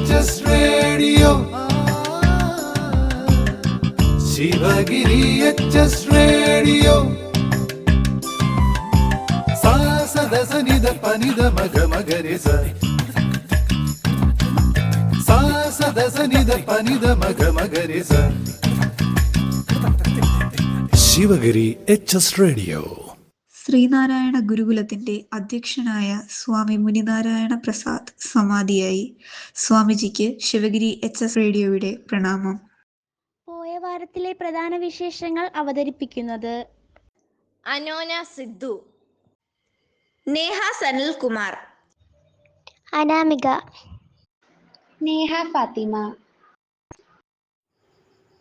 HS Radio. Shivagiri HS Radio. Sa sa da sa ni da pa ni da ma ga ma ga re sa. Sa sa da sa ni da pa ni da ma ga ma ga re sa. Sivagiri HS radio. Sreenarayana ഗുരുകുലത്തിന്റെ അധ്യക്ഷനായ Swami Muninarayana Prasad സമാധിയായി. സ്വാമിജിക്ക് Sivagiri HS റേഡിയോയുടെ പ്രണാമം. പോയ വാരത്തിലെ പ്രധാന വിശേഷങ്ങൾ അവതരിപ്പിക്കുന്നത് അനോന സിദ്ധു, നേഹ സനിൽകുമാർ, അനാമിക, നേഹ ഫാത്തിമ.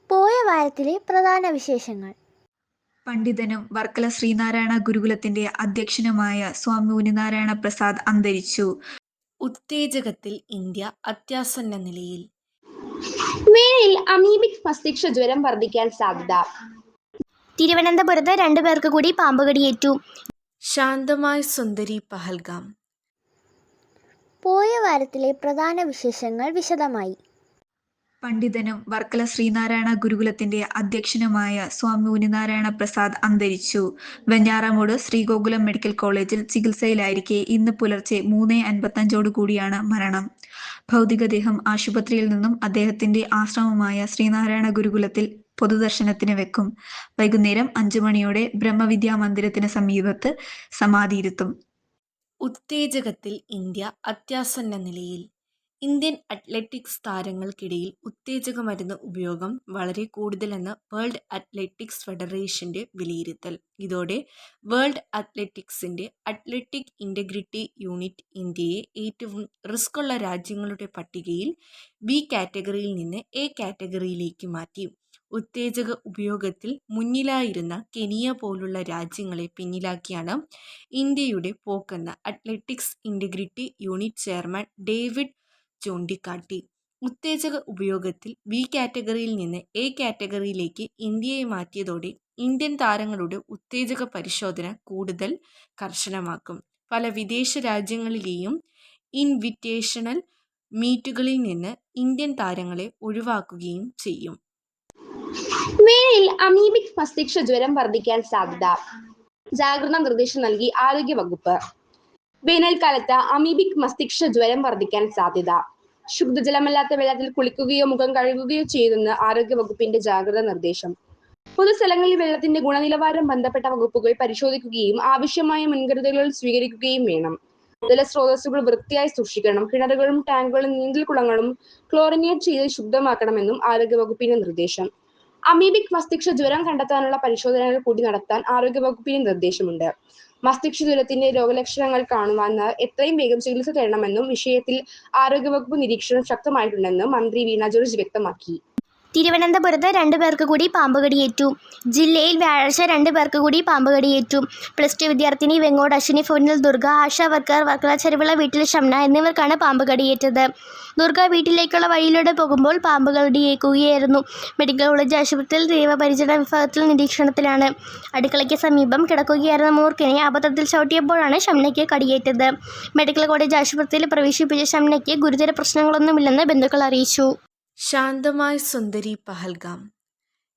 പോയ വാരത്തിലെ പ്രധാന വിശേഷങ്ങൾ. പണ്ഡിതനും വർക്കല ശ്രീനാരായണ ഗുരുകുലത്തിന്റെ അധ്യക്ഷനുമായ സ്വാമി മുനിനാരായണ പ്രസാദ് അന്തരിച്ചു. ഉത്തേജകത്തിൽ ഇന്ത്യ അത്യാസന്ന നിലയിൽ. മേയിൽ അമീബിക് മസ്തിഷ്ക ജ്വരം വർദ്ധിക്കാൻ സാധ്യത. തിരുവനന്തപുരത്ത് 2 പേർക്ക് കൂടി പാമ്പുകടിയേറ്റു. ശാന്തമായ സുന്ദരി പഹൽഗാം. പോയ വാരത്തിലെ പ്രധാന വിശേഷങ്ങൾ വിശദമായി. പണ്ഡിതനും വർക്കല ശ്രീനാരായണ ഗുരുകുലത്തിന്റെ അധ്യക്ഷനുമായ സ്വാമി മുനിനാരായണ പ്രസാദ് അന്തരിച്ചു. വെഞ്ഞാറമൂട് ശ്രീഗോകുലം മെഡിക്കൽ കോളേജിൽ ചികിത്സയിലായിരിക്കെ ഇന്ന് പുലർച്ചെ 3:55 കൂടിയാണ് മരണം. ഭൗതികദേഹം ആശുപത്രിയിൽ നിന്നും അദ്ദേഹത്തിന്റെ ആശ്രമമായ ശ്രീനാരായണ ഗുരുകുലത്തിൽ പൊതുദർശനത്തിന് വെക്കും. വൈകുന്നേരം 5 മണിയോടെ ബ്രഹ്മവിദ്യാ മന്ദിരത്തിന് സമീപത്ത് സമാധിയിരുത്തും. ഉത്തേജകത്തിൽ ഇന്ത്യ അത്യാസന്ന നിലയിൽ. ഇന്ത്യൻ അത്ലറ്റിക്സ് താരങ്ങൾക്കിടയിൽ ഉത്തേജക മരുന്ന് ഉപയോഗം വളരെ കൂടുതലെന്ന് വേൾഡ് അത്ലറ്റിക്സ് ഫെഡറേഷന്റെ വിലയിരുത്തൽ. ഇതോടെ വേൾഡ് അത്ലറ്റിക്സിന്റെ അത്ലറ്റിക് ഇന്റഗ്രിറ്റി യൂണിറ്റ് ഇന്ത്യയെ ഏറ്റവും റിസ്ക്കുള്ള രാജ്യങ്ങളുടെ പട്ടികയിൽ ബി കാറ്റഗറിയിൽ നിന്ന് എ കാറ്റഗറിയിലേക്ക് മാറ്റി. ഉത്തേജക ഉപയോഗത്തിൽ മുന്നിലായിരുന്ന കെനിയ പോലുള്ള രാജ്യങ്ങളെ പിന്നിലാക്കിയാണ് ഇന്ത്യയുടെ പോക്കെന്ന് athletics integrity unit chairman David ചൂണ്ടിക്കാട്ടി. ഉത്തേജക ഉപയോഗത്തിൽ ബി കാറ്റഗറിയിൽ നിന്ന് എ കാറ്റഗറിയിലേക്ക് ഇന്ത്യയെ മാറ്റിയതോടെ ഇന്ത്യൻ താരങ്ങളുടെ ഉത്തേജക പരിശോധന കൂടുതൽ കർശനമാക്കും. പല വിദേശ രാജ്യങ്ങളിലെയും ഇൻവിറ്റേഷണൽ മീറ്റുകളിൽ നിന്ന് ഇന്ത്യൻ താരങ്ങളെ ഒഴിവാക്കുകയും ചെയ്യും. മേയിൽ അമീബിക് മസ്തിഷ്ക ജ്വരം വർദ്ധിക്കാൻ സാധ്യത. ജാഗ്രതാ നിർദ്ദേശം നൽകി ആരോഗ്യ വകുപ്പ്. വേനൽക്കാലത്ത് അമീബിക് മസ്തിഷ്ക ജ്വരം വർദ്ധിക്കാൻ സാധ്യത. ശുദ്ധജലമല്ലാത്ത വെള്ളത്തിൽ കുളിക്കുകയോ മുഖം കഴുകുകയോ ചെയ്തെന്ന് ആരോഗ്യ വകുപ്പിന്റെ ജാഗ്രതാ നിർദ്ദേശം. പൊതുസ്ഥലങ്ങളിൽ വെള്ളത്തിന്റെ ഗുണനിലവാരം ബന്ധപ്പെട്ട വകുപ്പുകൾ പരിശോധിക്കുകയും ആവശ്യമായ മുൻകരുതലുകൾ സ്വീകരിക്കുകയും വേണം. ജലസ്രോതസ്സുകൾ വൃത്തിയായി സൂക്ഷിക്കണം. കിണറുകളും ടാങ്കുകളും നീന്തൽക്കുളങ്ങളും ക്ലോറിനേറ്റ് ചെയ്ത് ശുദ്ധമാക്കണമെന്നും ആരോഗ്യ വകുപ്പിന്റെ നിർദ്ദേശം. അമീബിക് മസ്തിഷ്ക ജ്വരം കണ്ടെത്താനുള്ള പരിശോധനകൾ കൂടി നടത്താൻ ആരോഗ്യ വകുപ്പിന് നിർദ്ദേശമുണ്ട്. മസ്തിഷ്ക ജ്വരത്തിന്റെ രോഗലക്ഷണങ്ങൾ കാണുവാന് എത്രയും വേഗം ചികിത്സ തേടണമെന്നും വിഷയത്തിൽ ആരോഗ്യവകുപ്പ് നിരീക്ഷണം ശക്തമായിട്ടുണ്ടെന്നും മന്ത്രി വീണ ജോർജ് വ്യക്തമാക്കി. തിരുവനന്തപുരത്ത് 2 പേർക്ക് കൂടി പാമ്പുകടിയേറ്റു. ജില്ലയിൽ വ്യാഴാഴ്ച 2 പേർക്ക് കൂടി പാമ്പുകടിയേറ്റു. +2 വിദ്യാർത്ഥിനി വെങ്ങോട് അശ്വിനി ഫോണിൽ ദുർഗ, ആശാ വർക്കർ വർക്കല ചെരുവിള വീട്ടിൽ ഷംന എന്നിവർക്കാണ് പാമ്പുകടിയേറ്റത്. ദുർഗ വീട്ടിലേക്കുള്ള വഴിയിലൂടെ പോകുമ്പോൾ പാമ്പുകടിയേക്കുകയായിരുന്നു. മെഡിക്കൽ കോളേജ് ആശുപത്രിയിൽ തീവ്രപരിചരണ വിഭാഗത്തിൽ നിരീക്ഷണത്തിലാണ്. അടുക്കളയ്ക്ക് സമീപം കിടക്കുകയായിരുന്ന മൂർഖനെ അബദ്ധത്തിൽ ചവിട്ടിയപ്പോഴാണ് ഷംനയ്ക്ക് കടിയേറ്റത്. മെഡിക്കൽ കോളേജ് ആശുപത്രിയിൽ പ്രവേശിപ്പിച്ച ഷംനയ്ക്ക് ഗുരുതര പ്രശ്നങ്ങളൊന്നുമില്ലെന്ന് ബന്ധുക്കൾ അറിയിച്ചു. ശാന്തമായ സുന്ദരി പഹൽഗാം.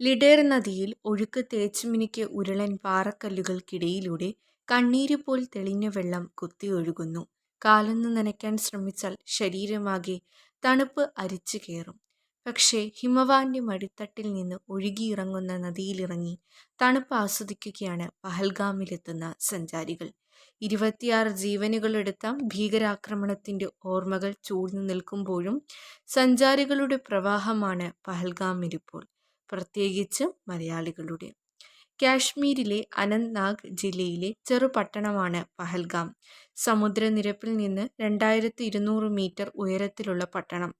ലിഡേർ നദിയിൽ ഒഴുക്ക് തേച്ചുമിനിക്ക് ഉരുളൻ പാറക്കല്ലുകൾക്കിടയിലൂടെ കണ്ണീര് പോൽ തെളിഞ്ഞ വെള്ളം കുത്തിയൊഴുകുന്നു. കാലൊന്ന് നനയ്ക്കാൻ ശ്രമിച്ചാൽ ശരീരമാകെ തണുപ്പ് അരിച്ചു കയറും. പക്ഷേ ഹിമവാന്റെ മടിത്തട്ടിൽ നിന്ന് ഒഴുകിയിറങ്ങുന്ന നദിയിലിറങ്ങി തണുപ്പ് ആസ്വദിക്കുകയാണ് പഹൽഗാമിലെത്തുന്ന സഞ്ചാരികൾ. 26 ജീവനുകളെടുത്ത ഭീകരാക്രമണത്തിന്റെ ഓർമ്മകൾ ചൂഴ്ന്നു നിൽക്കുമ്പോഴും സഞ്ചാരികളുടെ പ്രവാഹമാണ് പഹൽഗാമിലിപ്പോൾ, പ്രത്യേകിച്ച് മലയാളികളുടെ. കാശ്മീരിലെ അനന്ത്നാഗ് ജില്ലയിലെ ചെറുപട്ടണമാണ് പഹൽഗാം. സമുദ്രനിരപ്പിൽ നിന്ന് 2200 മീറ്റർ ഉയരത്തിലുള്ള പട്ടണം.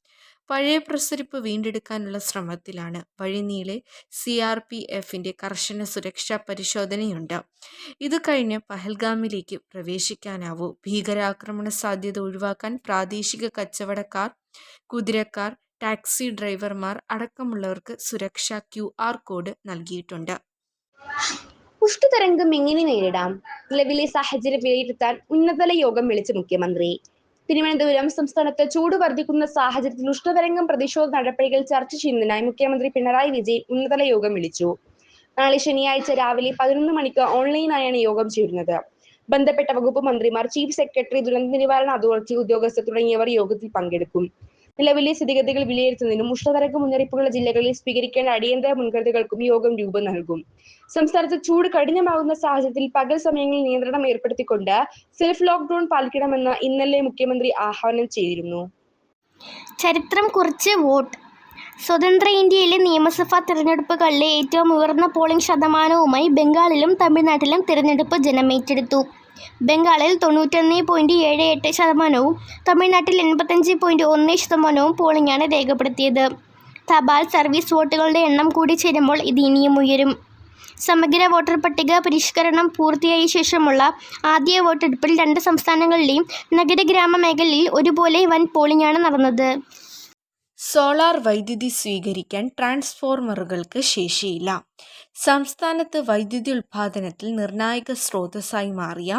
പഴയ പ്രസരിപ്പ് വീണ്ടെടുക്കാനുള്ള ശ്രമത്തിലാണ്. വഴിനീളെ CRPFന്റെ കർശന സുരക്ഷാ പരിശോധനയുണ്ട്. ഇത് കഴിഞ്ഞ് പഹൽഗാമിലേക്ക് പ്രവേശിക്കാനാവൂ. ഭീകരാക്രമണ സാധ്യത ഒഴിവാക്കാൻ പ്രാദേശിക കച്ചവടക്കാർ, കുതിരക്കാർ, ടാക്സി ഡ്രൈവർമാർ അടക്കമുള്ളവർക്ക് സുരക്ഷാ QR കോഡ് നൽകിയിട്ടുണ്ട്. ഉഷ്ണതരംഗം എങ്ങനെ നേരിടാം? നിലവിലെ സാഹചര്യം വിലയിരുത്താൻ ഉന്നതതല യോഗം വിളിച്ച മുഖ്യമന്ത്രി. തിരുവനന്തപുരം സംസ്ഥാനത്ത് ചൂട് വർദ്ധിക്കുന്ന സാഹചര്യത്തിൽ ഉഷ്ണതരംഗം പ്രതിരോധ നടപടികൾ ചർച്ച ചെയ്യുന്നതിനായി മുഖ്യമന്ത്രി പിണറായി വിജയൻ ഉന്നതതല യോഗം വിളിച്ചു. നാളെ ശനിയാഴ്ച രാവിലെ 11 മണിക്ക് ഓൺലൈനായാണ് യോഗം ചേരുന്നത്. ബന്ധപ്പെട്ട വകുപ്പ് മന്ത്രിമാർ, ചീഫ് സെക്രട്ടറി, ദുരന്ത നിവാരണ അതോറിറ്റി ഉദ്യോഗസ്ഥർ തുടങ്ങിയവർ യോഗത്തിൽ പങ്കെടുക്കും. നിലവിലെ സ്ഥിതിഗതികൾ വിലയിരുത്തുന്നതിനും ഉഷ്ണതരംഗ മുന്നറിയിപ്പുള്ള ജില്ലകളിൽ സ്വീകരിക്കേണ്ട അടിയന്തര മുൻകരുതലുകൾക്കും യോഗം രൂപം നൽകും. സംസ്ഥാനത്ത് ചൂട് കഠിനമാകുന്ന സാഹചര്യത്തിൽ പകൽ സമയങ്ങളിൽ നിയന്ത്രണം ഏർപ്പെടുത്തിക്കൊണ്ട് സെൽഫ് ലോക്ക്ഡൌൺ പാലിക്കണമെന്ന് ഇന്നലെ മുഖ്യമന്ത്രി ആഹ്വാനം ചെയ്തിരുന്നു. ചരിത്രം കുറിച്ച് വോട്ട്. സ്വതന്ത്ര ഇന്ത്യയിലെ നിയമസഭാ തിരഞ്ഞെടുപ്പുകളിലെ ഏറ്റവും ഉയർന്ന പോളിംഗ് ശതമാനവുമായി ബംഗാളിലും തമിഴ്നാട്ടിലും തിരഞ്ഞെടുപ്പ് ജനമേറ്റെടുത്തു. ബംഗാളിൽ 91.78%, തമിഴ്നാട്ടിൽ 85.1% പോളിംഗാണ് രേഖപ്പെടുത്തിയത്. തപാൽ സർവീസ് വോട്ടുകളുടെ എണ്ണം കൂടി ചേരുമ്പോൾ ഇത് ഇനിയും ഉയരും. സമഗ്ര വോട്ടർ പട്ടിക പരിഷ്കരണം പൂർത്തിയായ ശേഷമുള്ള ആദ്യ വോട്ടെടുപ്പിൽ 2 സംസ്ഥാനങ്ങളിലെയും നഗരഗ്രാമ മേഖലയിൽ ഒരുപോലെ വൻ പോളിംഗാണ് നടന്നത്. സോളാർ വൈദ്യുതി സ്വീകരിക്കാൻ ട്രാൻസ്ഫോർമറുകൾക്ക് ശേഷിയില്ല. സംസ്ഥാനത്ത് വൈദ്യുതി ഉൽപ്പാദനത്തിൽ നിർണായക സ്രോതസ്സായി മാറിയ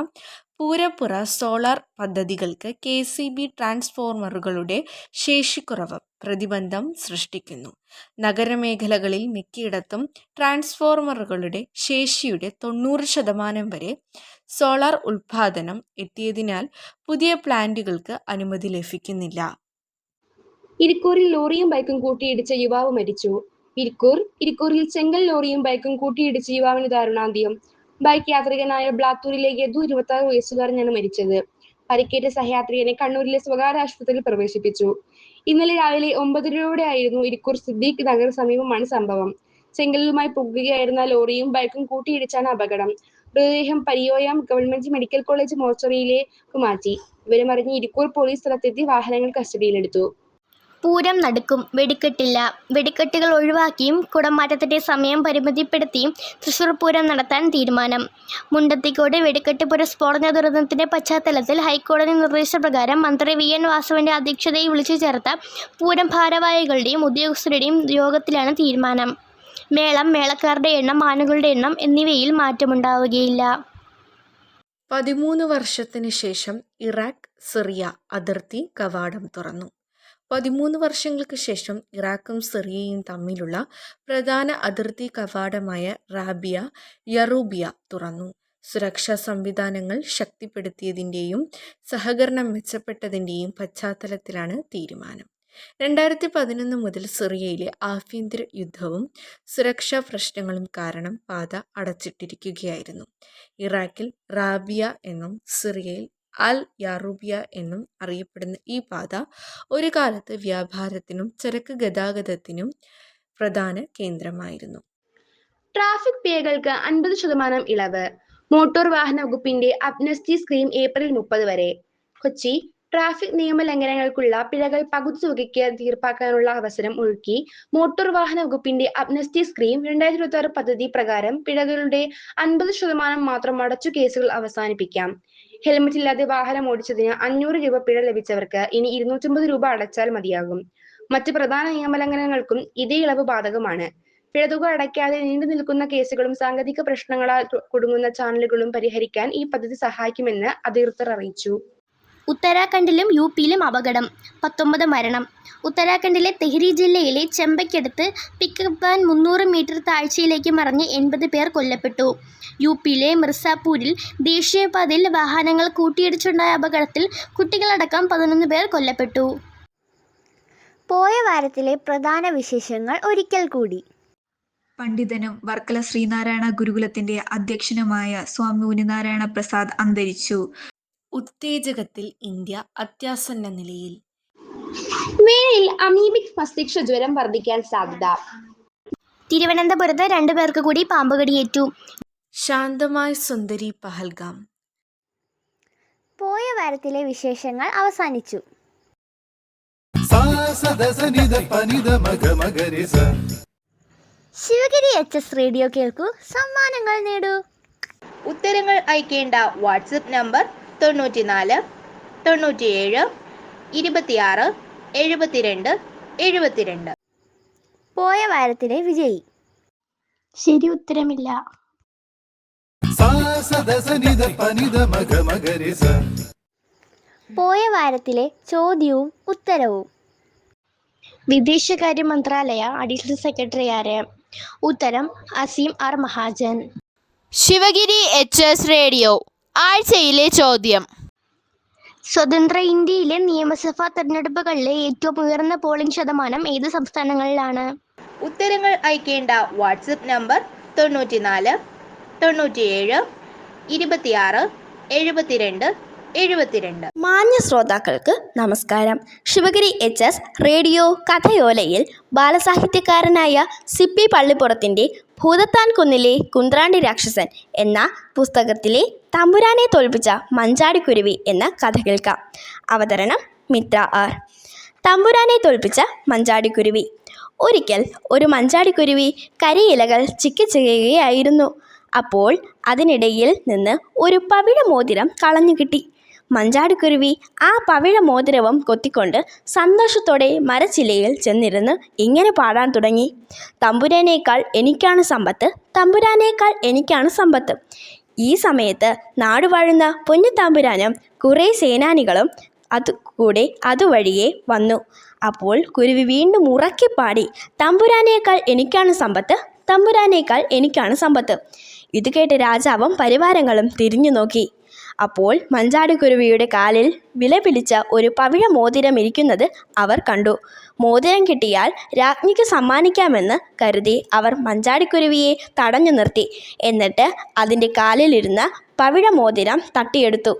പൂരപ്പുറ സോളാർ പദ്ധതികൾക്ക് KCB ട്രാൻസ്ഫോർമറുകളുടെ ശേഷിക്കുറവ് പ്രതിബന്ധം സൃഷ്ടിക്കുന്നു. നഗരമേഖലകളിൽ മിക്കയിടത്തും ട്രാൻസ്ഫോർമറുകളുടെ ശേഷിയുടെ 90% വരെ സോളാർ ഉൽപ്പാദനം എത്തിയതിനാൽ പുതിയ പ്ലാന്റുകൾക്ക് അനുമതി ലഭിക്കുന്നില്ല. ഇരിക്കൂറിൽ ലോറിയും ബൈക്കും കൂട്ടിയിടിച്ച യുവാവ് മരിച്ചു. ഇരിക്കൂറിൽ ചെങ്കൽ ലോറിയും ബൈക്കും കൂട്ടിയിടിച്ച യുവാവിന് ദാരുണാന്ത്യം. ബൈക്ക് യാത്രികനായ ബ്ലാത്തൂരിലെ യദു 26 വയസ്സുകാരനാണ് മരിച്ചത്. പരിക്കേറ്റ സഹയാത്രികനെ കണ്ണൂരിലെ സ്വകാര്യ ആശുപത്രിയിൽ പ്രവേശിപ്പിച്ചു. ഇന്നലെ രാവിലെ 9:30 ഇരിക്കൂർ സിദ്ദീഖ് നഗർ സമീപമാണ് സംഭവം. ചെങ്കലുമായി പോകുകയായിരുന്ന ലോറിയും ബൈക്കും കൂട്ടിയിടിച്ചാണ് അപകടം. മൃതദേഹം പരിയോയം ഗവൺമെന്റ് മെഡിക്കൽ കോളേജ് മോർച്ചറിയിലേക്ക് മാറ്റി. വിവരമറിഞ്ഞ് ഇരിക്കൂർ പോലീസ് സ്ഥലത്തെത്തി വാഹനങ്ങൾ കസ്റ്റഡിയിലെടുത്തു. പൂരം നടക്കും, വെടിക്കെട്ടില്ല. വെടിക്കെട്ടുകൾ ഒഴിവാക്കിയും കുടമാറ്റത്തിന്റെ സമയം പരിമിതിപ്പെടുത്തിയും തൃശൂർ പൂരം നടത്താൻ തീരുമാനം. മുണ്ടത്തിക്കോട് വെടിക്കെട്ട് സ്ഫോടന ദുരന്തത്തിന്റെ പശ്ചാത്തലത്തിൽ ഹൈക്കോടതി നിർദ്ദേശപ്രകാരം മന്ത്രി VN വാസവന്റെ അധ്യക്ഷതയിൽ വിളിച്ചു ചേർത്ത പൂരം ഭാരവാഹികളുടെയും ഉദ്യോഗസ്ഥരുടെയും യോഗത്തിലാണ് തീരുമാനം. മേളം, മേളക്കാരുടെ എണ്ണം, ആനകളുടെ എണ്ണം എന്നിവയിൽ മാറ്റമുണ്ടാവുകയില്ല. 13 വർഷത്തിന് ശേഷം ഇറാഖ് സിറിയ അതിർത്തി കവാടം തുറന്നു. 13 വർഷങ്ങൾക്ക് ശേഷം ഇറാഖും സിറിയയും തമ്മിലുള്ള പ്രധാന അതിർത്തി കവാടമായ റാബിയ യറൂബിയ തുറന്നു. സുരക്ഷാ സംവിധാനങ്ങൾ ശക്തിപ്പെടുത്തിയതിൻ്റെയും സഹകരണം മെച്ചപ്പെട്ടതിൻ്റെയും പശ്ചാത്തലത്തിലാണ് തീരുമാനം. 2011 മുതൽ സിറിയയിലെ ആഭ്യന്തര യുദ്ധവും സുരക്ഷാ പ്രശ്നങ്ങളും കാരണം പാത അടച്ചിട്ടിരിക്കുകയായിരുന്നു. ഇറാഖിൽ റാബിയ എന്നും സിറിയയിൽ അൽ യാറൂബിയ എന്നും അറിയപ്പെടുന്ന ഈ പാത ഒരു കാലത്ത് വ്യാപാരത്തിനും ചരക്ക് ഗതാഗതത്തിനും പ്രധാന കേന്ദ്രമായിരുന്നു. ട്രാഫിക് പിഴകൾക്ക് 50% ഇളവ്. മോട്ടോർ വാഹന വകുപ്പിന്റെ അംനസ്റ്റി സ്കീം ഏപ്രിൽ 30 വരെ. കൊച്ചി. ട്രാഫിക് നിയമലംഘനങ്ങൾക്കുള്ള പിഴകൾ പകുതി തുകയ്ക്ക് തീർപ്പാക്കാനുള്ള അവസരം ഒരുക്കി മോട്ടോർ വാഹന വകുപ്പിന്റെ അംനസ്റ്റി സ്കീം 2026 പദ്ധതി പ്രകാരം പിഴകളുടെ 50% മാത്രം അടച്ചു കേസുകൾ അവസാനിപ്പിക്കാം. ഹെൽമറ്റ് ഇല്ലാതെ വാഹനം ഓടിച്ചതിന് 500 രൂപ പിഴ ലഭിച്ചവർക്ക് ഇനി 250 രൂപ അടച്ചാൽ മതിയാകും. മറ്റ് പ്രധാന നിയമലംഘനങ്ങൾക്കും ഇതേ ഇളവ് ബാധകമാണ്. പിഴതുക അടയ്ക്കാതെ നീണ്ടു നിൽക്കുന്ന കേസുകളും സാങ്കേതിക പ്രശ്നങ്ങളാൽ കുടുങ്ങുന്ന ചാനലുകളും പരിഹരിക്കാൻ ഈ പദ്ധതി സഹായിക്കുമെന്ന് അധികൃതർ അറിയിച്ചു. ഉത്തരാഖണ്ഡിലും UPയിലും അപകടം, 19 മരണം. ഉത്തരാഖണ്ഡിലെ തെഹ്രി ജില്ലയിലെ ചെമ്പയ്ക്കടുത്ത് പിക്കപ്പ് വാൻ 300 മീറ്റർ താഴ്ചയിലേക്ക് മറിഞ്ഞ് 80 പേർ കൊല്ലപ്പെട്ടു. UPയിലെ മിർസാപൂരിൽ ദേശീയപാതയിൽ വാഹനങ്ങൾ കൂട്ടിയിടിച്ചുണ്ടായ അപകടത്തിൽ കുട്ടികളടക്കം 11 പേർ കൊല്ലപ്പെട്ടു. പോയ വാരത്തിലെ പ്രധാന വിശേഷങ്ങൾ ഒരിക്കൽ കൂടി. പണ്ഡിതനും വർക്കല ശ്രീനാരായണ ഗുരുകുലത്തിന്റെ അധ്യക്ഷനുമായ സ്വാമി ഉനിനാരായണ പ്രസാദ് അന്തരിച്ചു. ഉത്തേജകത്തിൽ ഇന്ത്യ അത്യാസന്ന നിലയിൽ. മേയിൽ അമീബിക് മസ്തിഷ്ക ജ്വരം വർദ്ധിക്കാൻ സാധ്യത. തിരുവനന്തപുരത്ത് 2 പേർക്ക് കൂടി പാമ്പുകടിയേറ്റു. ശാന്തമായ സുന്ദരി പഹൽഗാം. പോയ വാരത്തിലെ വിശേഷങ്ങൾ അവസാനിച്ചു. ശിവഗിരി HS റേഡിയോ കേൾക്കൂ, സമ്മാനങ്ങൾ നേടൂ. ഉത്തരങ്ങൾ അയക്കേണ്ട വാട്സപ്പ് നമ്പർ 94 97 26 72 72. പോയ വാരത്തിലെ വിജയി. ശരി ഉത്തരമില്ല. പോയ വാരത്തിലെ ചോദ്യവും ഉത്തരവും. വിദേശകാര്യ മന്ത്രാലയ അഡീഷണൽ സെക്രട്ടറി ആര്? ഉത്തരം Aseem R Mahajan. Sivagiri HS radio ആഴ്ചയിലെ ചോദ്യം. സ്വതന്ത്ര ഇന്ത്യയിലെ നിയമസഭാ തെരഞ്ഞെടുപ്പുകളിലെ ഏറ്റവും ഉയർന്ന പോളിംഗ് ശതമാനം ഏത് സംസ്ഥാനങ്ങളിലാണ്? ഉത്തരങ്ങൾ അയക്കേണ്ട വാട്സപ്പ് നമ്പർ 94 97 26 72 72. മാന്യ ശ്രോതാക്കൾക്ക് നമസ്കാരം. ശിവഗിരി HS റേഡിയോ കഥയോലയിൽ ബാലസാഹിത്യകാരനായ സിപ്പി പള്ളിപ്പുറത്തിൻ്റെ ഭൂതത്താൻ കുന്നിലെ കുന്ത്രാണ്ടി രാക്ഷസൻ എന്ന പുസ്തകത്തിലെ തമ്പുരാനെ തോൽപ്പിച്ച മഞ്ചാടിക്കുരുവി എന്ന കഥ കേൾക്കാം. അവതരണം മിത്ര R. തമ്പുരാനെ തോൽപ്പിച്ച മഞ്ചാടിക്കുരുവി. ഒരിക്കൽ ഒരു മഞ്ചാടിക്കുരുവി കരിയിലകൾ ചിക്കിച്ചികയായിരുന്നു. അപ്പോൾ അതിനിടയിൽ നിന്ന് ഒരു പവിഴമോതിരം കളഞ്ഞു കിട്ടി. മഞ്ചാടിക്കുരുവി ആ പവിഴമോതിരവും കൊത്തിക്കൊണ്ട് സന്തോഷത്തോടെ മരച്ചില്ലയിൽ ചെന്നിരുന്ന് ഇങ്ങനെ പാടാൻ തുടങ്ങി: തമ്പുരാനേക്കാൾ എനിക്കാണ് സമ്പത്ത്, തമ്പുരാനേക്കാൾ എനിക്കാണ് സമ്പത്ത്. ഈ സമയത്ത് നാടുവാഴുന്ന പൊന്നു തമ്പുരാനും കുറേ സേനാനികളും അതുവഴിയെ വന്നു. അപ്പോൾ കുരുവി വീണ്ടും ഉറക്കെ പാടി: തമ്പുരാനേക്കാൾ എനിക്കാണ് സമ്പത്ത്, തമ്പുരാനേക്കാൾ എനിക്കാണ് സമ്പത്ത്. ഇത് കേട്ട് രാജാവും പരിവാരങ്ങളും തിരിഞ്ഞു നോക്കി. അപ്പോൾ മഞ്ചാടിക്കുരുവിയുടെ കാലിൽ വിലപിടിച്ച ഒരു പവിഴ മോതിരം ഇരിക്കുന്നത് അവർ കണ്ടു. മോതിരം കിട്ടിയാൽ രാജ്ഞിക്ക് സമ്മാനിക്കാമെന്ന് കരുതി അവർ മഞ്ചാടിക്കുരുവിയെ തടഞ്ഞു നിർത്തി. എന്നിട്ട് അതിൻ്റെ കാലിലിരുന്ന പവിഴ മോതിരം തട്ടിയെടുത്തു.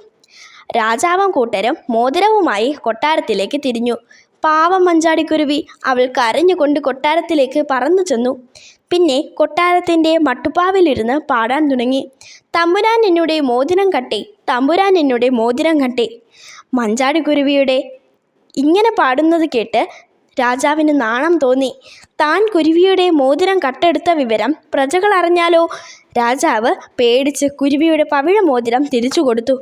രാജാവും കൂട്ടരും മോതിരവുമായി കൊട്ടാരത്തിലേക്ക് തിരിഞ്ഞു. പാവം മഞ്ചാടിക്കുരുവി. അവൾ കരഞ്ഞുകൊണ്ട് കൊട്ടാരത്തിലേക്ക് പറന്നു ചെന്നു. പിന്നെ കൊട്ടാരത്തിൻ്റെ മട്ടുപ്പാവിലിരുന്ന് പാടാൻ തുടങ്ങി: തമ്പുരാൻ എന്നുടെ മോതിരം കട്ടെ, തമ്പുരാൻ എന്നുടെ മോതിരം കട്ടെ. മഞ്ചാടിക്കുരുവിയുടെ ഇങ്ങനെ പാടുന്നത് കേട്ട് രാജാവിന് നാണം തോന്നി. താൻ കുരുവിയുടെ മോതിരം കട്ടെടുത്ത വിവരം പ്രജകൾ അറിഞ്ഞാലോ? രാജാവ് പേടിച്ച് കുരുവിയുടെ പവിഴ മോതിരം തിരിച്ചു കൊടുത്തു.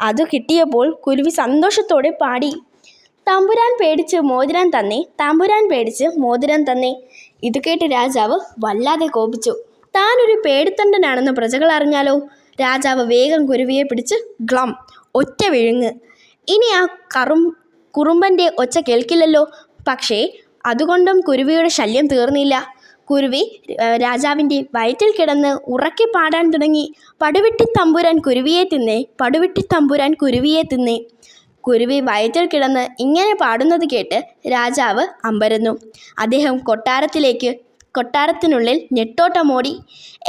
അത് കിട്ടിയപ്പോൾ കുരുവി സന്തോഷത്തോടെ പാടി: തമ്പുരാൻ പേടിച്ച് മോതിരം തന്നേ, തമ്പുരാൻ പേടിച്ച് മോതിരം തന്നേ. ഇത് കേട്ട് രാജാവ് വല്ലാതെ കോപിച്ചു. താനൊരു പേടിത്തൊണ്ടനാണെന്ന് പ്രജകൾ അറിഞ്ഞാലോ? രാജാവ് വേഗം കുരുവിയെ പിടിച്ച് ഗ്ലം ഒറ്റ വിഴുങ്ങ്. ഇനി ആ കുറുമ്പൻ്റെ ഒച്ച കേൾക്കില്ലല്ലോ. പക്ഷേ അതുകൊണ്ടും കുരുവിയുടെ ശല്യം തീർന്നില്ല. കുരുവി രാജാവിൻ്റെ വയറ്റിൽ കിടന്ന് ഉറക്കി പാടാൻ തുടങ്ങി: പടുവിട്ടി തമ്പുരാൻ കുരുവിയെ തിന്നേ, പടുവിട്ടി തമ്പുരാൻ കുരുവിയെ തിന്നേ. കുരുവി വയറ്റിൽ കിടന്ന് ഇങ്ങനെ പാടുന്നത് കേട്ട് രാജാവ് അമ്പരന്നു. അദ്ദേഹം കൊട്ടാരത്തിനുള്ളിൽ ഞെട്ടോട്ടമോടി.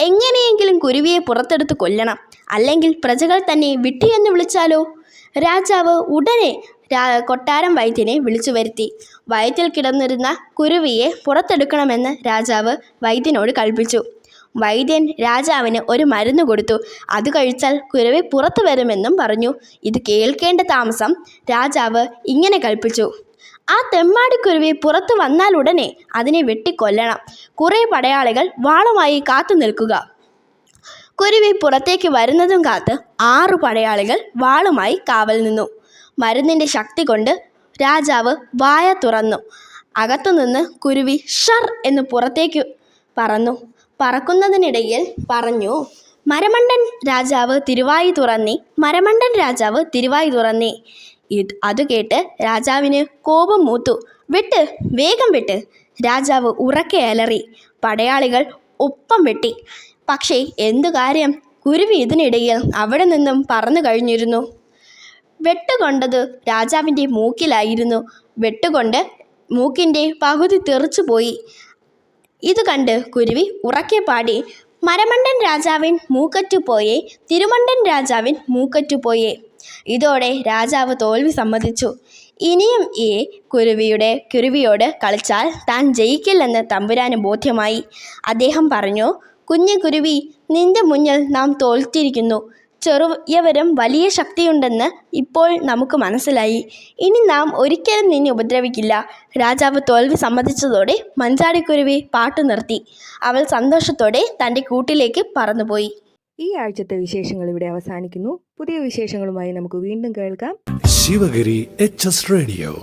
എങ്ങനെയെങ്കിലും കുരുവിയെ പുറത്തെടുത്ത് കൊല്ലണം, അല്ലെങ്കിൽ പ്രജകൾ തന്നെ വിട്ടിയെന്ന് വിളിച്ചാലോ? രാജാവ് ഉടനെ കൊട്ടാരം വൈദ്യനെ വിളിച്ചു വരുത്തി. വയറ്റിൽ കിടന്നിരുന്ന കുരുവിയെ പുറത്തെടുക്കണമെന്ന് രാജാവ് വൈദ്യനോട് കൽപ്പിച്ചു. വൈദ്യൻ രാജാവിന് ഒരു മരുന്ന് കൊടുത്തു. അത് കഴിച്ചാൽ കുരുവി പുറത്തു വരുമെന്നും പറഞ്ഞു. ഇത് കേൾക്കേണ്ട താമസം രാജാവ് ഇങ്ങനെ കൽപ്പിച്ചു: ആ തെമ്മാടിക്കുരുവി പുറത്തു വന്നാൽ ഉടനെ അതിനെ വെട്ടിക്കൊല്ലണം. കുറേ പടയാളികൾ വാളുമായി കാത്തു നിൽക്കുക. കുരുവി പുറത്തേക്ക് വരുന്നതും കാത്ത് 6 പടയാളികൾ വാളുമായി കാവൽ നിന്നു. മരുന്നിൻ്റെ ശക്തി കൊണ്ട് രാജാവ് വായ തുറന്നു. അകത്തുനിന്ന് കുരുവി ഷർ എന്ന് പുറത്തേക്ക് പറക്കുന്നതിനിടയിൽ പറഞ്ഞു: മരമണ്ടൻ രാജാവ് തിരുവായി തുറന്നേ, മരമണ്ടൻ രാജാവ് തിരുവായി തുറന്നേ. അത് കേട്ട് രാജാവിന് കോപം മൂത്തു. വെട്ട്, വേഗം വെട്ട്. രാജാവ് ഉറക്കെ അലറി. പടയാളികൾ ഒപ്പം വെട്ടി. പക്ഷേ എന്തു കാര്യം? കുരുവി ഇതിനിടയിൽ അവിടെ നിന്നും പറന്നു കഴിഞ്ഞിരുന്നു. വെട്ടുകൊണ്ടത് രാജാവിൻ്റെ മൂക്കിലായിരുന്നു. വെട്ടുകൊണ്ട് മൂക്കിൻ്റെ പകുതി തെറിച്ചു പോയി. ഇത് കണ്ട് കുരുവി ഉറക്കെ പാടി: മരമണ്ടൻ രാജാവിൻ മൂക്കറ്റുപോയേ, തിരുമണ്ടൻ രാജാവിൻ മൂക്കറ്റുപോയേ. ഇതോടെ രാജാവ് തോൽവി സമ്മതിച്ചു. ഇനിയും ഈ കുരുവിയോട് കളിച്ചാൽ താൻ ജയിക്കില്ലെന്ന് തമ്പുരാന് ബോധ്യമായി. അദ്ദേഹം പറഞ്ഞു: കുഞ്ഞു കുരുവി, നിന്റെ മുന്നിൽ നാം തോൽത്തിരിക്കുന്നു. ചെറിയവരും വലിയ ശക്തിയുണ്ടെന്ന് ഇപ്പോൾ നമുക്ക് മനസ്സിലായി. ഇനി നാം ഒരിക്കലും നിന്നെ ഉപദ്രവിക്കില്ല. രാജാവ് തോൽവി സമ്മതിച്ചതോടെ മഞ്ചാടിക്കുരുവി പാട്ടു നിർത്തി. അവൾ സന്തോഷത്തോടെ തൻ്റെ കൂട്ടിലേക്ക് പറന്നുപോയി. ഈ ആഴ്ചത്തെ വിശേഷങ്ങൾ ഇവിടെ അവസാനിക്കുന്നു. പുതിയ വിശേഷങ്ങളുമായി നമുക്ക് വീണ്ടും കേൾക്കാം. Sivagiri HS radio.